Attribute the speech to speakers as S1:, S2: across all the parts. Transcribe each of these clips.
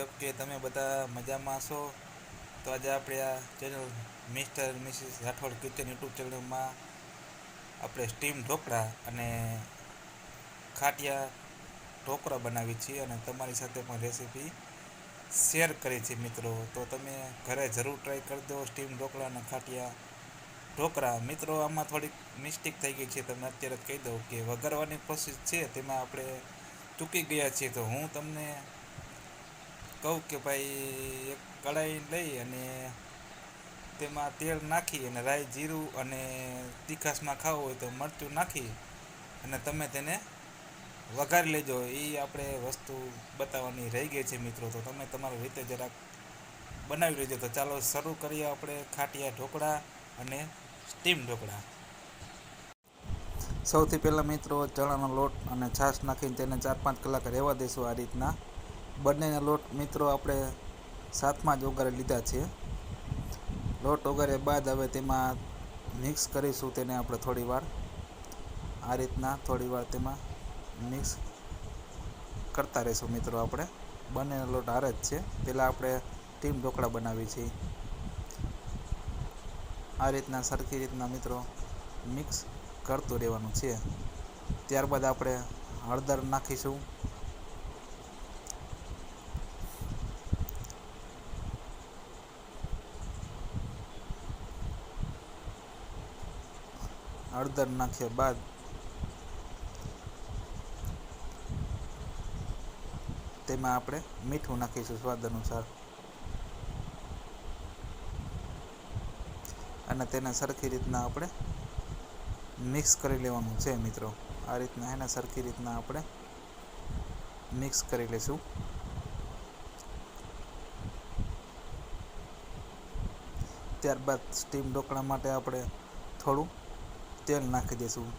S1: Hope કે તમે બધા મજામાં છો. તો આજે આપણે આ channel Mister Mrs Rathod kitchen YouTube ચેનલમાં આપણે સ્ટીમ ઢોકળા અને ખાટિયા ઢોકળા બનાવી છીએ અને તમારી સાથે પણ રેસીપી શેર કરી છે મિત્રો. તો તમે ઘરે જરૂર ટ્રાય કરી દો સ્ટીમ ઢોકળા અને ખાટિયા ઢોકળા. મિત્રો આમાં થોડીક મિસ્ટેક થઈ ગઈ છે, તમને અત્યારે જ કહી દઉં કે વઘારવાની પ્રોસેસ છે તેમાં આપણે ચૂકી ગયા છીએ. તો હું તમને કહું કે ભાઈ એક કઢાઈ લઈ અને તેમાં તેલ નાખી અને રાઈ જીરું અને તીખાસમાં ખાવું હોય તો મરચું નાખી અને તમે તેને વઘારી લેજો. એ આપણે વસ્તુ બતાવવાની રહી ગઈ છે મિત્રો, તો તમે તમારી રીતે જરાક બનાવી લેજો. તો ચાલો શરૂ કરીએ આપણે ખાટિયા ઢોકળા અને સ્ટીમ ઢોકળા. સૌથી પહેલાં મિત્રો ચણાનો લોટ અને છાશ નાખીને તેને 4-5 કલાક રહેવા દઈશું. આ રીતના બંનેના લોટ મિત્રો આપણે સાથમાં જ ઓગાળી લીધા છે. લોટ ઓગાળ્યા બાદ હવે તેમાં મિક્સ કરીશું તેને આપણે થોડી વાર. આ રીતના થોડી વાર તેમાં મિક્સ કરતા રહીશું મિત્રો. આપણે બંનેનો લોટ હારે જ છે. પહેલાં આપણે સ્ટીમ ઢોકળા બનાવી છીએ. આ રીતના સરખી રીતના મિત્રો મિક્સ કરતું રહેવાનું છે. ત્યારબાદ આપણે હળદર નાખીશું. હળદર નાખ્યા બાદ તેમાં આપણે મીઠું નાખીશું સ્વાદ અનુસાર અને તેને સરખી રીતના આપણે મિક્સ કરી લેવાનું છે મિત્રો. આ રીતના એને સરખી રીતના આપણે મિક્સ કરી લઈશું. ત્યારબાદ સ્ટીમ ઢોકળા માટે આપણે થોડું તેલ નાખી દઈશું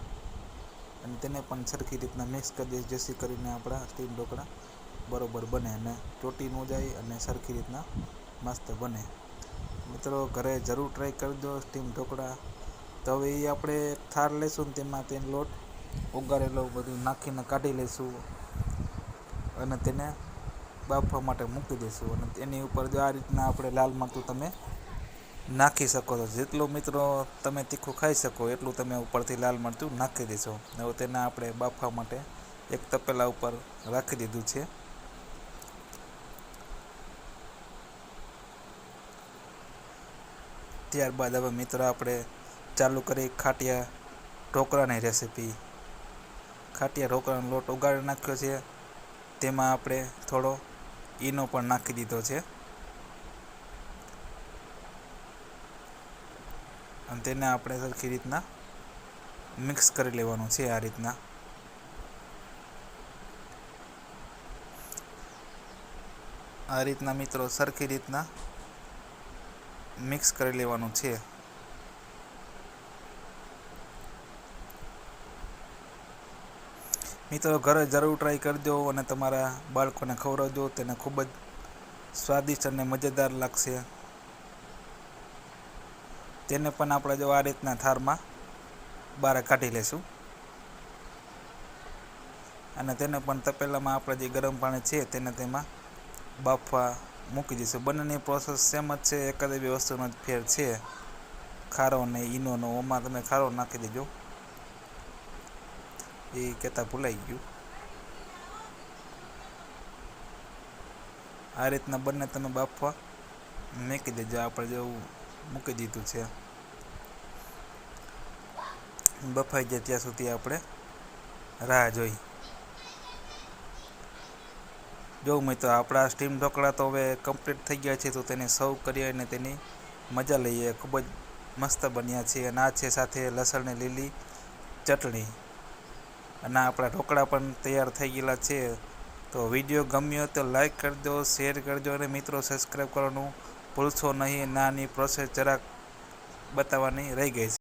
S1: અને તેને પણ સરખી રીતના મિક્સ કરી દઈશું, જેથી કરીને આપણા સ્ટીમ ઢોકળા બરોબર બને અને ચોટી ન જાય અને સરખી રીતના મસ્ત બને. મિત્રો ઘરે જરૂર ટ્રાય કરી દો સ્ટીમ ઢોકળા. તો હવે એ આપણે થાળ લઈશું ને તેમાં તેનો લોટ ઓગાળેલો બધું નાખીને કાઢી લઈશું અને તેને બાફવા માટે મૂકી દઈશું. અને તેની ઉપર જો આ રીતના આપણે લાલ મરચું તમે નાખી શકો છો. જેટલું મિત્રો તમે તીખું ખાઈ શકો એટલું તમે ઉપરથી લાલ મરચું નાખી દેશો. હવે તેને આપણે બાફવા માટે એક તપેલા ઉપર રાખી દીધું છે. ત્યારબાદ હવે મિત્રો આપણે ચાલુ કરી ખાટિયા ઢોકળાની રેસીપી. ખાટિયા ઢોકળાનો લોટ ઓગાળી નાખ્યો છે, તેમાં આપણે થોડો ઈનો પણ નાખી દીધો છે અને તેને આપણે સરખી રીતના મિક્સ કરી લેવાનું છે. આ રીતના મિત્રો સરખી રીતના મિક્સ કરી લેવાનું છે. મિત્રો ઘરે જરૂર ટ્રાય કરજો અને તમારા બાળકોને ખવડાવજો. તેને ખૂબ જ સ્વાદિષ્ટ અને મજેદાર લાગશે. તેને પણ આપણે જો આ રીતના થાળમાં બહાર કાઢી લેશું અને તેને પણ તપેલામાં આપણે જે ગરમ પાણી છે તેને તેમાં બાફવા મૂકી દઈશું. બંનેની પ્રોસેસ સેમ જ છે, એક જ એવી વસ્તુનો જ ફેર છે, ખારો અને ઈનોનો. ઓમાં તમે ખારો નાખી દેજો, એ કહેતા ભૂલાઈ ગયું. આ રીતના બંને તમે બાફવા મૂકી દેજો. આપણે જેવું મૂકી દીધું છે, બફાઈ જાય ત્યાં સુધી આપણે રાહ જોઈ. જો મિત્રો આપણા સ્ટીમ ઢોકળા તો હવે કમ્પ્લીટ થઈ ગયા છે, તો તેને સર્વ કરીએ અને તેની મજા લઈએ. ખૂબ જ મસ્ત બન્યા છે અને આ છે સાથે લસણની લીલી ચટણી. અને આપણા ઢોકળા પણ તૈયાર થઈ ગયેલા છે. તો વિડીયો ગમ્યો તો લાઈક કરજો, શેર કરજો અને મિત્રો સબસ્ક્રાઈબ કરવાનું ભૂલશો નહીં. નાની પ્રોસેસ જરાક બતાવવાની રહી ગઈ છે.